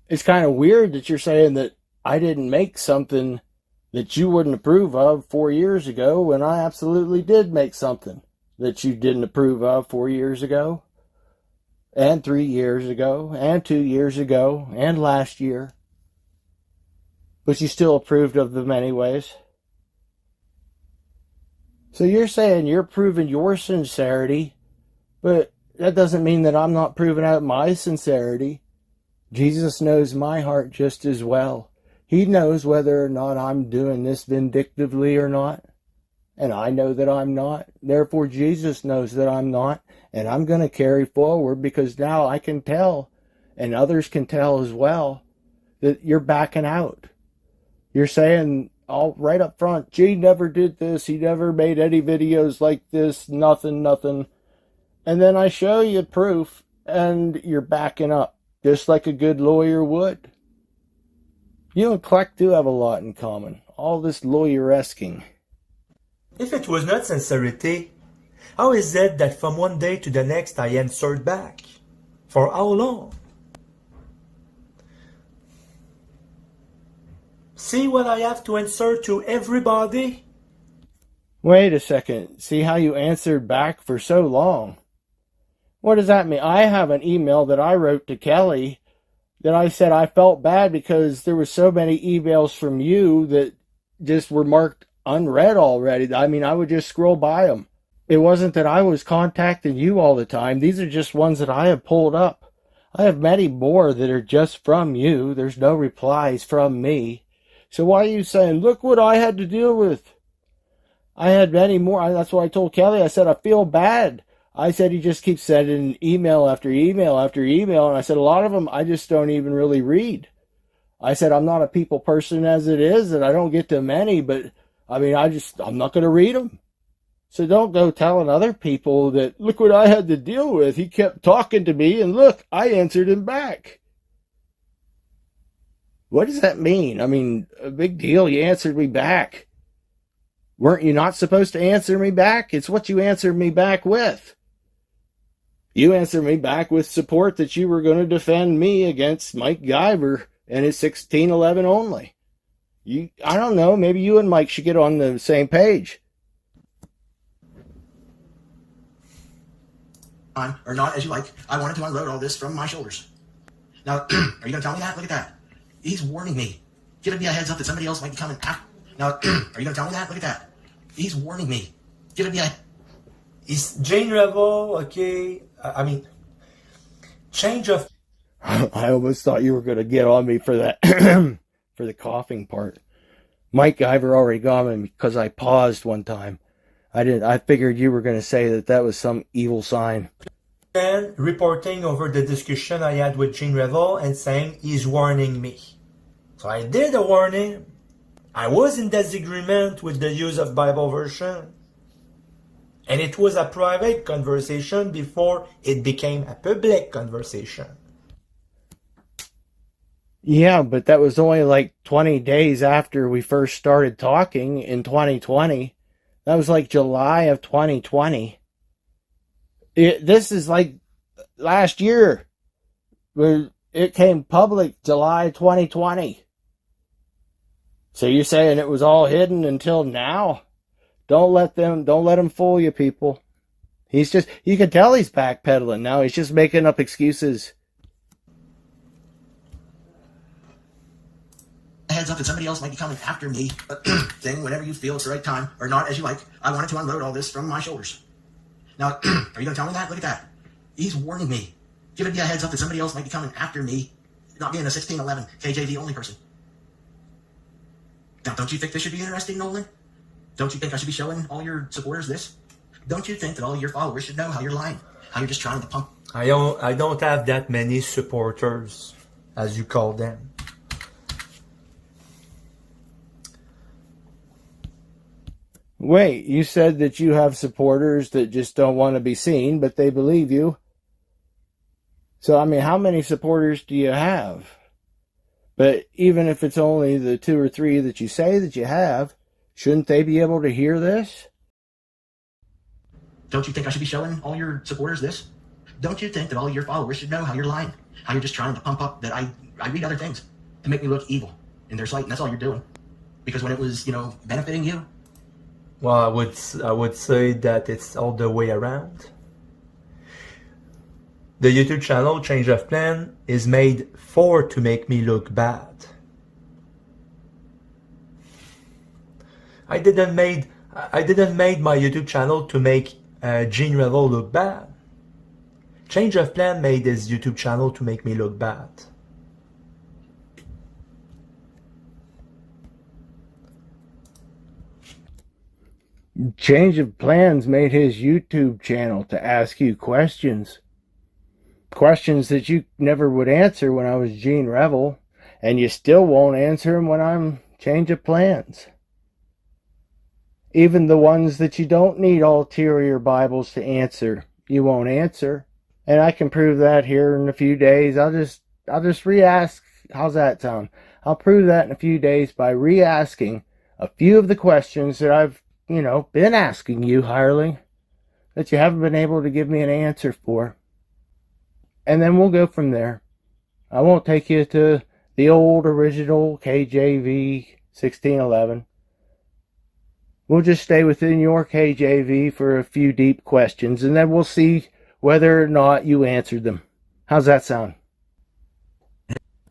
It's kind of weird that you're saying that I didn't make something that you wouldn't approve of 4 years ago when I absolutely did make something that you didn't approve of 4 years ago, and 3 years ago, and 2 years ago, and last year. But you still approved of them anyways. So you're saying you're proving your sincerity, but that doesn't mean that I'm not proving out my sincerity. Jesus knows my heart just as well. He knows whether or not I'm doing this vindictively or not. And I know that I'm not. Therefore, Jesus knows that I'm not. And I'm going to carry forward because now I can tell, and others can tell as well, that you're backing out. You're saying all right up front, Gene never did this. He never made any videos like this. Nothing. And then I show you proof, and you're backing up. Just like a good lawyer would. You and Clark do have a lot in common. All this lawyer-esking. If it was not sincerity, how is it that from one day to the next I answered back? For how long? See what I have to answer to everybody? Wait a second. See how you answered back for so long. What does that mean? I have an email that I wrote to Kelly that I said I felt bad because there were so many emails from you that just were marked unread already. I mean, I would just scroll by them. It wasn't that I was contacting you all the time. These are just ones that I have pulled up. I have many more that are just from you. There's no replies from me. So why are you saying, look what I had to deal with? I had many more. That's what I told Kelly. I said, I feel bad. I said, he just keeps sending email after email after email. And I said, a lot of them I just don't even really read. I said, I'm not a people person as it is, and I don't get to many, but I mean, I'm not going to read them. So don't go telling other people that, look what I had to deal with. He kept talking to me, and look, I answered him back. What does that mean? I mean, a big deal. You answered me back. Weren't you not supposed to answer me back? It's what you answered me back with. You answered me back with support that you were going to defend me against Mike Guyver and his 1611 only. I don't know, maybe you and Mike should get on the same page. Or not as you like. I wanted to unload all this from my shoulders. Now, are you going to tell me that? Look at that. He's warning me. Giving me a heads up that somebody else might be coming after. Now, are you going to tell me that? Look at that. He's warning me. Giving me a... Is Jane Revel, okay? I mean, change of... I almost thought you were going to get on me for that, for the coughing part. Mike Guyver already got me because I paused one time. I figured you were going to say that was some evil sign. And reporting over the discussion I had with Jane Revel and saying he's warning me. So I did a warning. I was in disagreement with the use of Bible version. And it was a private conversation before it became a public conversation. Yeah, but that was only like 20 days after we first started talking in 2020. That was like July of 2020. This is like last year. It came public July 2020. So you're saying it was all hidden until now? Don't let them fool you, people. You can tell he's backpedaling now. He's just making up excuses. Heads up that somebody else might be coming after me thing whenever you feel it's the right time, or not as you like. I wanted to unload all this from my shoulders. Now, are you going to tell me that? Look at that. He's warning me. Giving me a heads up that somebody else might be coming after me, not being a 1611 KJV only person. Now, don't you think this should be interesting, Nolan? Don't you think I should be showing all your supporters this? Don't you think that all your followers should know how you're lying? How you're just trying to pump? I don't have that many supporters, as you call them. Wait, you said that you have supporters that just don't want to be seen, but they believe you. So, I mean, how many supporters do you have? But even if it's only the 2 or 3 that you say that you have, shouldn't they be able to hear this? Don't you think I should be showing all your supporters this? Don't you think that all your followers should know how you're lying? How you're just trying to pump up that I read other things to make me look evil in their sight, and that's all you're doing. Because when it was, benefiting you. Well, I would say that it's all the way around. The YouTube channel Change of Plan is made to make me look bad. I didn't made my YouTube channel to make Gene Revel look bad. Change of Plan made his YouTube channel to make me look bad. Change of Plans made his YouTube channel to ask you questions. Questions that you never would answer when I was Gene Revel, and you still won't answer them when I'm Change of Plans. Even the ones that you don't need ulterior Bibles to answer, you won't answer. And I can prove that here in a few days. I'll just re-ask. How's that sound? I'll prove that in a few days by re-asking a few of the questions that I've, been asking you, Hireling, that you haven't been able to give me an answer for. And then we'll go from there. I won't take you to the old original KJV 1611. We'll just stay within your KJV for a few deep questions, and then we'll see whether or not you answered them. How's that sound?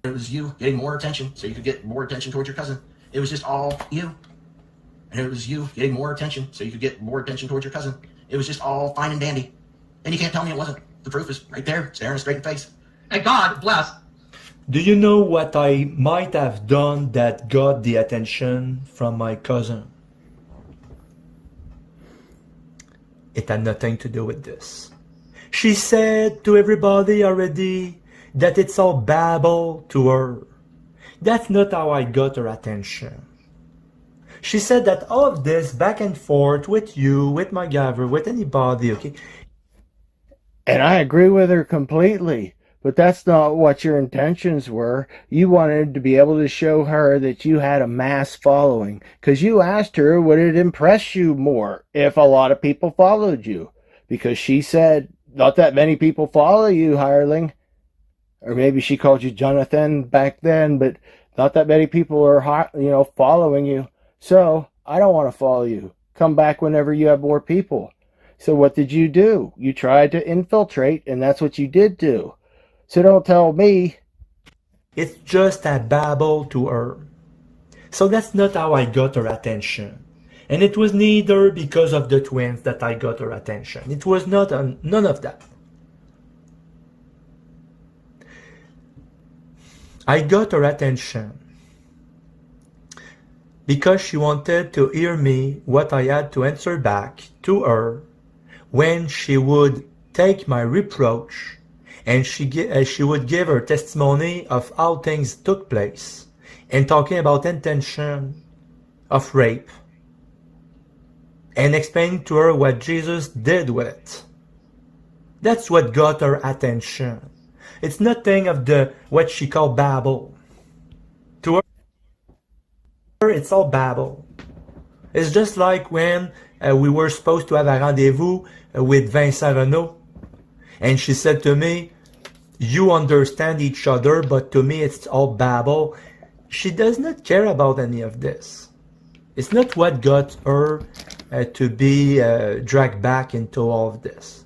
It was you getting more attention so you could get more attention towards your cousin. It was just all you. And it was you getting more attention so you could get more attention towards your cousin. It was just all fine and dandy. And you can't tell me it wasn't. The proof is right there, staring us straight in the face. And God bless. Do you know what I might have done that got the attention from my cousin? It had nothing to do with this. She said to everybody already that it's all babble to her. That's not how I got her attention. She said that all of this back and forth with you, with my MacGyver, with anybody, okay? And I agree with her completely. But that's not what your intentions were. You wanted to be able to show her that you had a mass following. Because you asked her, would it impress you more if a lot of people followed you? Because she said, not that many people follow you, Hireling. Or maybe she called you Jonathan back then, but not that many people are, following you. So, I don't want to follow you. Come back whenever you have more people. So what did you do? You tried to infiltrate, and that's what you did do. So don't tell me. It's just a babble to her. So that's not how I got her attention. And it was neither because of the twins that I got her attention. It was not none of that. I got her attention because she wanted to hear me what I had to answer back to her when she would take my reproach and she would give her testimony of how things took place and talking about intention of rape and explaining to her what Jesus did with it. That's what got her attention. It's nothing of the what she called babble. To her, it's all babble. It's just like when we were supposed to have a rendezvous with Vincent Renault. And she said to me, you understand each other, but to me it's all babble. She does not care about any of this. It's not what got her to be dragged back into all of this.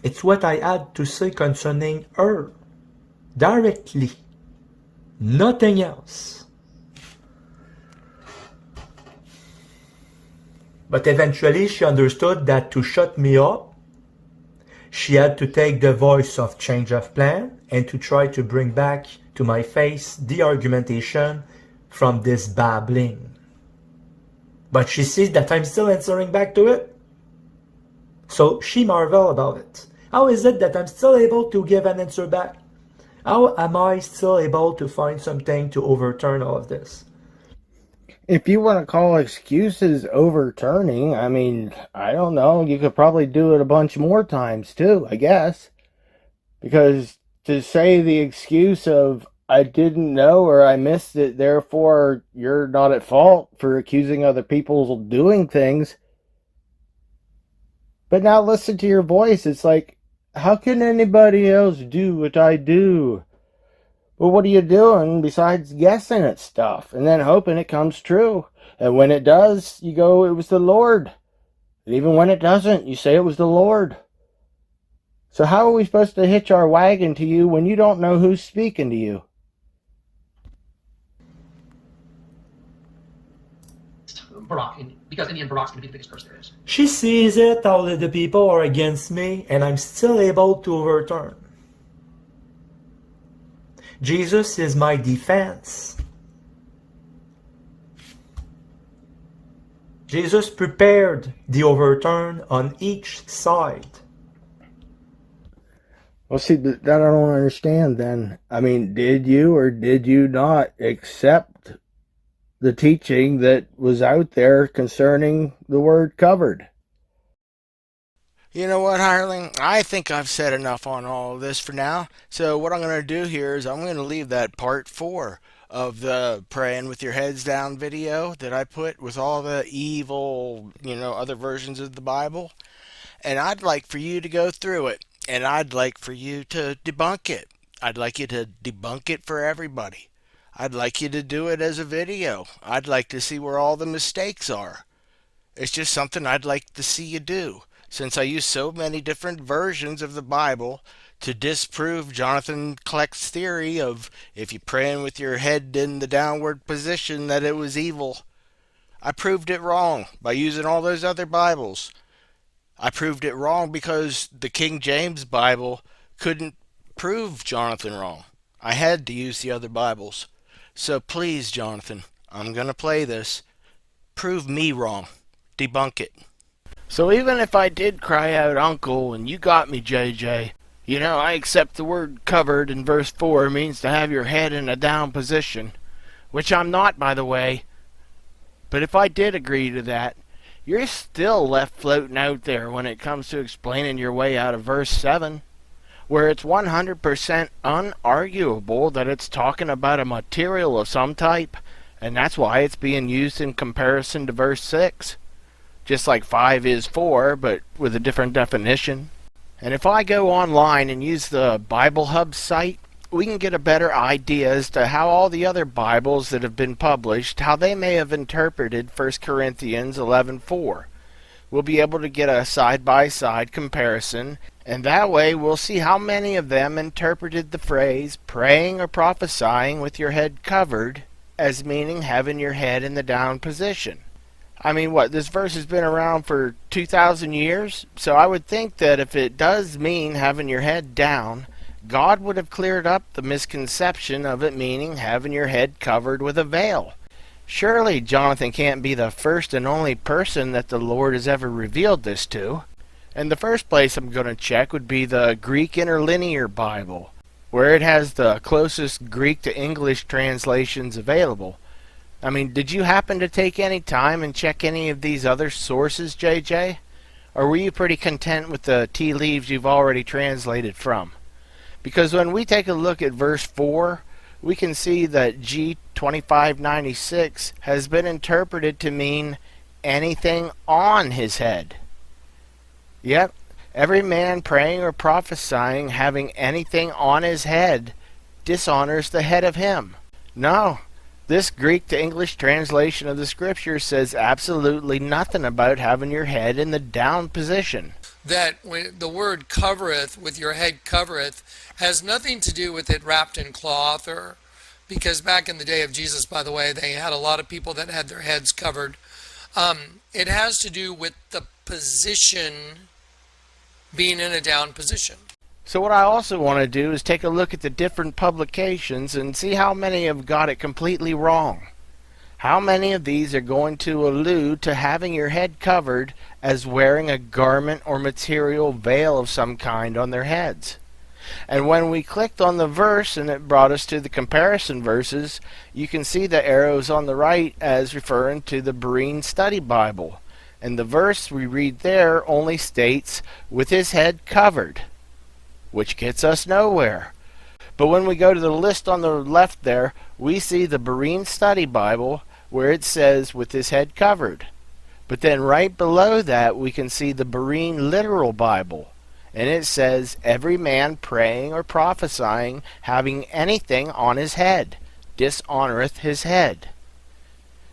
It's what I had to say concerning her. Directly. Nothing else. But eventually she understood that to shut me up, she had to take the voice of change of plan and to try to bring back to my face the argumentation from this babbling. But she sees that I'm still answering back to it. So she marveled about it. How is it that I'm still able to give an answer back? How am I still able to find something to overturn all of this? If you want to call excuses overturning, I mean, I don't know. You could probably do it a bunch more times too, I guess. Because to say the excuse of, I didn't know or I missed it, therefore you're not at fault for accusing other people of doing things. But now listen to your voice. It's like, how can anybody else do what I do? Well, what are you doing besides guessing at stuff and then hoping it comes true? And when it does, you go, it was the Lord. And even when it doesn't, you say it was the Lord. So how are we supposed to hitch our wagon to you when you don't know who's speaking to you? Barack, because in the end, Barack's going to be the biggest person there is. She sees it, all of the people are against me, and I'm still able to overturn. Jesus is my defense. Jesus prepared the overturn on each side. Well, see, that I don't understand then. I mean, did you or did you not accept the teaching that was out there concerning the word covered? You know what, Hireling? I think I've said enough on all of this for now. So what I'm going to do here is I'm going to leave that part 4 of the praying with your heads down video that I put with all the evil, other versions of the Bible. And I'd like for you to go through it. And I'd like for you to debunk it. I'd like you to debunk it for everybody. I'd like you to do it as a video. I'd like to see where all the mistakes are. It's just something I'd like to see you do. since I use so many different versions of the Bible to disprove Jonathan Kleck's theory of if you praying with your head in the downward position that it was evil. I proved it wrong by using all those other Bibles. I proved it wrong because the King James Bible couldn't prove Jonathan wrong. I had to use the other Bibles. So please, Jonathan, I'm going to play this. Prove me wrong. Debunk it. So even if I did cry out uncle and you got me, JJ, you know, I accept the word covered in verse 4 means to have your head in a down position, which I'm not, by the way. But if I did agree to that, you're still left floating out there when it comes to explaining your way out of verse 7, where it's 100% unarguable that it's talking about a material of some type, and that's why it's being used in comparison to verse 6. Just like 5 is 4, but with a different definition. And if I go online and use the Bible Hub site, we can get a better idea as to how all the other Bibles that have been published, how they may have interpreted 1 Corinthians 11:4. We'll be able to get a side-by-side comparison, and that way we'll see how many of them interpreted the phrase praying or prophesying with your head covered as meaning having your head in the down position. I mean, this verse has been around for 2,000 years, so I would think that if it does mean having your head down, God would have cleared up the misconception of it meaning having your head covered with a veil. Surely Jonathan can't be the first and only person that the Lord has ever revealed this to. And the first place I'm going to check would be the Greek Interlinear Bible, where it has the closest Greek to English translations available. I mean, did you happen to take any time and check any of these other sources, JJ? Or were you pretty content with the tea leaves you've already translated from? Because when we take a look at verse 4, we can see that G2596 has been interpreted to mean anything on his head. Yep, every man praying or prophesying having anything on his head dishonors the head of him. No, this Greek to English translation of the scripture says absolutely nothing about having your head in the down position. That when the word covereth, with your head covereth, has nothing to do with it wrapped in cloth, or because back in the day of Jesus, by the way, they had a lot of people that had their heads covered. It has to do with the position being in a down position. So what I also want to do is take a look at the different publications and see how many have got it completely wrong. How many of these are going to allude to having your head covered as wearing a garment or material veil of some kind on their heads? And when we clicked on the verse and it brought us to the comparison verses, you can see the arrows on the right as referring to the Berean Study Bible. And the verse we read there only states, with his head covered, which gets us nowhere. But when we go to the list on the left there, we see the Berean Study Bible where it says with his head covered. But then right below that we can see the Berean Literal Bible, and it says every man praying or prophesying having anything on his head dishonoreth his head.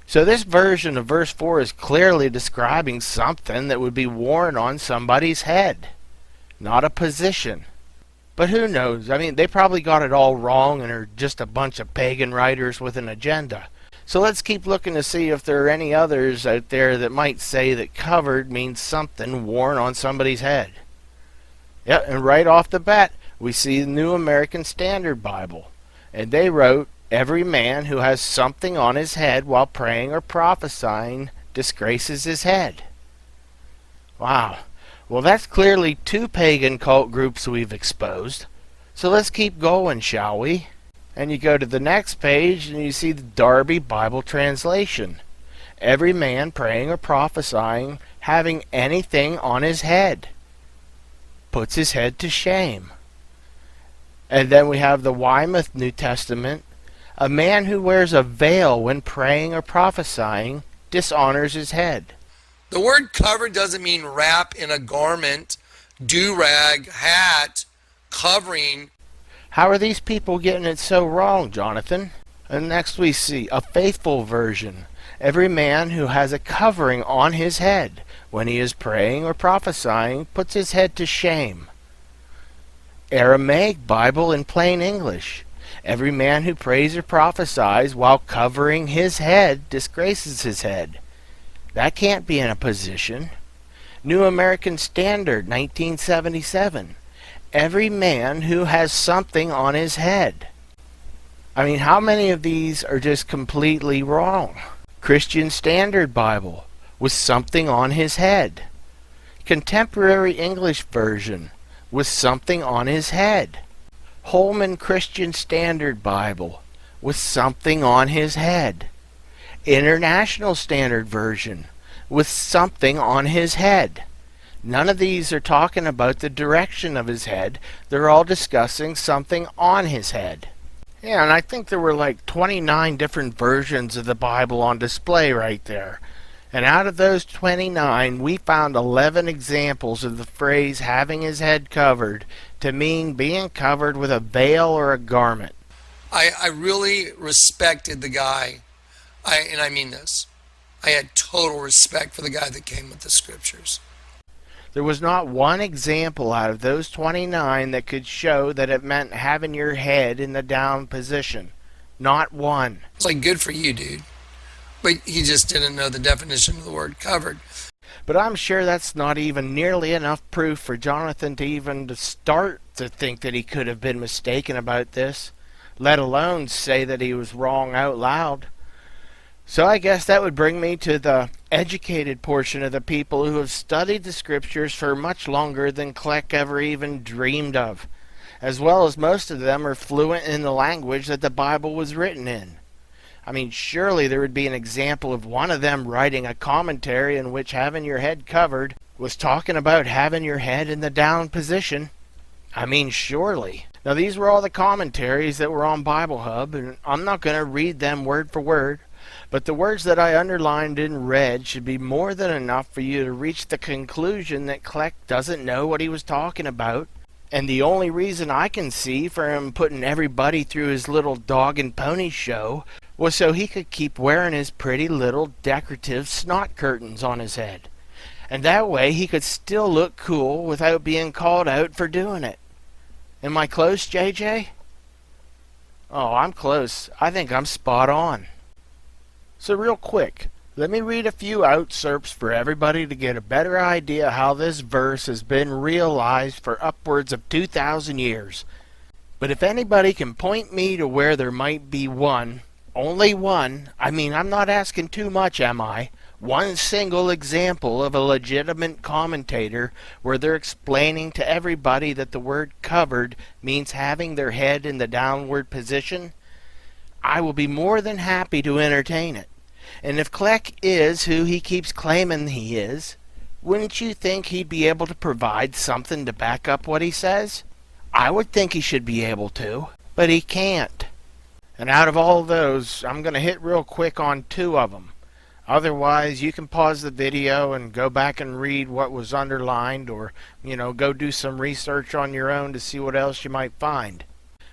So this version of verse 4 is clearly describing something that would be worn on somebody's head, not a position. But who knows? I mean, they probably got it all wrong and are just a bunch of pagan writers with an agenda. So let's keep looking to see if there are any others out there that might say that covered means something worn on somebody's head. Yeah, and right off the bat, we see the New American Standard Bible. And they wrote, every man who has something on his head while praying or prophesying disgraces his head. Wow. Well, that's clearly two pagan cult groups we've exposed. So let's keep going, shall we? And you go to the next page and you see the Darby Bible translation. Every man praying or prophesying having anything on his head puts his head to shame. And then we have the Weymouth New Testament. A man who wears a veil when praying or prophesying dishonors his head. The word covered doesn't mean wrap in a garment, do-rag, hat, covering. How are these people getting it so wrong, Jonathan? And next we see a faithful version. Every man who has a covering on his head, when he is praying or prophesying, puts his head to shame. Aramaic Bible in plain English. Every man who prays or prophesies while covering his head disgraces his head. That can't be in a position. New American Standard, 1977. Every man who has something on his head. I mean, how many of these are just completely wrong? Christian Standard Bible, with something on his head. Contemporary English Version, with something on his head. Holman Christian Standard Bible, with something on his head. International Standard Version, with something on his head. None of these are talking about the direction of his head. They're all discussing something on his head. Yeah, and I think there were like 29 different versions of the Bible on display right there. And out of those 29, we found 11 examples of the phrase having his head covered to mean being covered with a veil or a garment. I really respected the guy. And I mean this. I had total respect for the guy that came with the scriptures. There was not one example out of those 29 that could show that it meant having your head in the down position. Not one. It's like, good for you, dude. But he just didn't know the definition of the word covered. But I'm sure that's not even nearly enough proof for Jonathan to even to start to think that he could have been mistaken about this, let alone say that he was wrong out loud. So I guess that would bring me to the educated portion of the people who have studied the scriptures for much longer than Kleck ever even dreamed of, as well as most of them are fluent in the language that the Bible was written in. I mean, surely there would be an example of one of them writing a commentary in which having your head covered was talking about having your head in the down position. I mean, surely. Now, these were all the commentaries that were on Bible Hub, and I'm not going to read them word for word. But the words that I underlined in red should be more than enough for you to reach the conclusion that Kleck doesn't know what he was talking about. And the only reason I can see for him putting everybody through his little dog and pony show was so he could keep wearing his pretty little decorative snot curtains on his head. And that way he could still look cool without being called out for doing it. Am I close, JJ? Oh, I'm close. I think I'm spot on. So real quick, let me read a few excerpts for everybody to get a better idea how this verse has been realized for upwards of 2,000 years. But if anybody can point me to where there might be one, only one, I mean, I'm not asking too much, am I? One single example of a legitimate commentator where they're explaining to everybody that the word covered means having their head in the downward position, I will be more than happy to entertain it. And if Kleck is who he keeps claiming he is, wouldn't you think he'd be able to provide something to back up what he says? I would think he should be able to, but he can't. And out of all those, I'm going to hit real quick on 2 of them. Otherwise, you can pause the video and go back and read what was underlined, or, go do some research on your own to see what else you might find.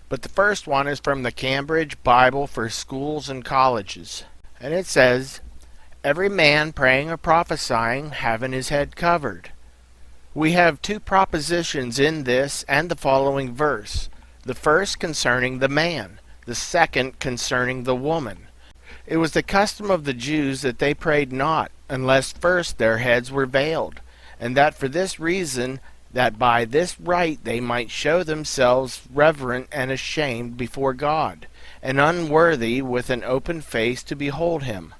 But the first one is from the Cambridge Bible for Schools and Colleges. And it says, every man praying or prophesying having his head covered. We have 2 propositions in this and the following verse. The first concerning the man, the second concerning the woman. It was the custom of the Jews that they prayed not, unless first their heads were veiled, and that for this reason, that by this rite they might show themselves reverent and ashamed before God, and unworthy with an open face to behold him.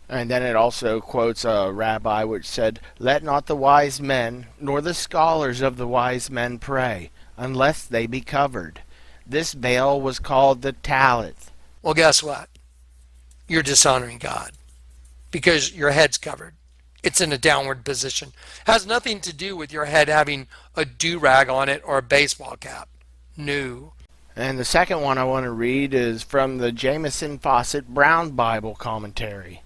And then it also quotes a rabbi which said, let not the wise men, nor the scholars of the wise men pray, unless they be covered. This veil was called the talith. Well, guess what? You're dishonoring God because your head's covered. It's in a downward position. Has nothing to do with your head having a do-rag on it or a baseball cap. No. And the second one I want to read is from the Jamieson Fawcett Brown Bible commentary.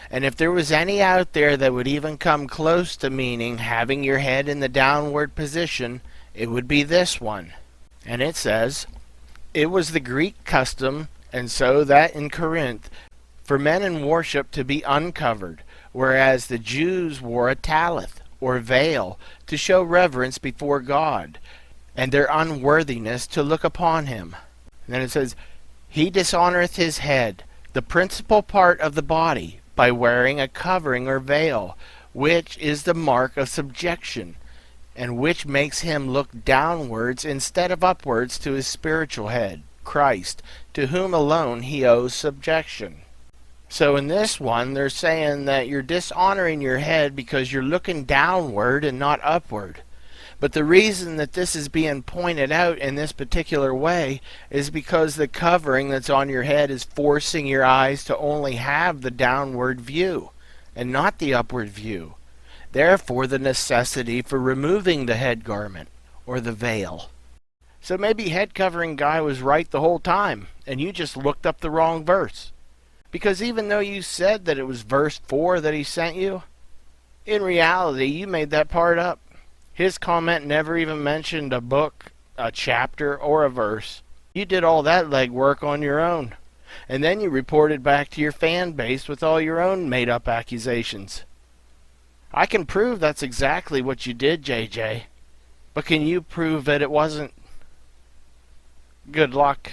And if there was any out there that would even come close to meaning having your head in the downward position, it would be this one. And it says, it was the Greek custom, and so that in Corinth, for men in worship to be uncovered, whereas the Jews wore a talith, or veil, to show reverence before God, and their unworthiness to look upon him. And then it says, he dishonoreth his head, the principal part of the body, by wearing a covering or veil, which is the mark of subjection, and which makes him look downwards instead of upwards to his spiritual head, Christ, to whom alone he owes subjection. So in this one, they're saying that you're dishonoring your head because you're looking downward and not upward. But the reason that this is being pointed out in this particular way is because the covering that's on your head is forcing your eyes to only have the downward view and not the upward view. Therefore, the necessity for removing the head garment or the veil. So maybe head covering guy was right the whole time and you just looked up the wrong verse. Because even though you said that it was verse 4 that he sent you, in reality you made that part up. His comment never even mentioned a book, a chapter, or a verse. You did all that legwork on your own. And then you reported back to your fan base with all your own made-up accusations. I can prove that's exactly what you did, JJ. But can you prove that it wasn't? Good luck.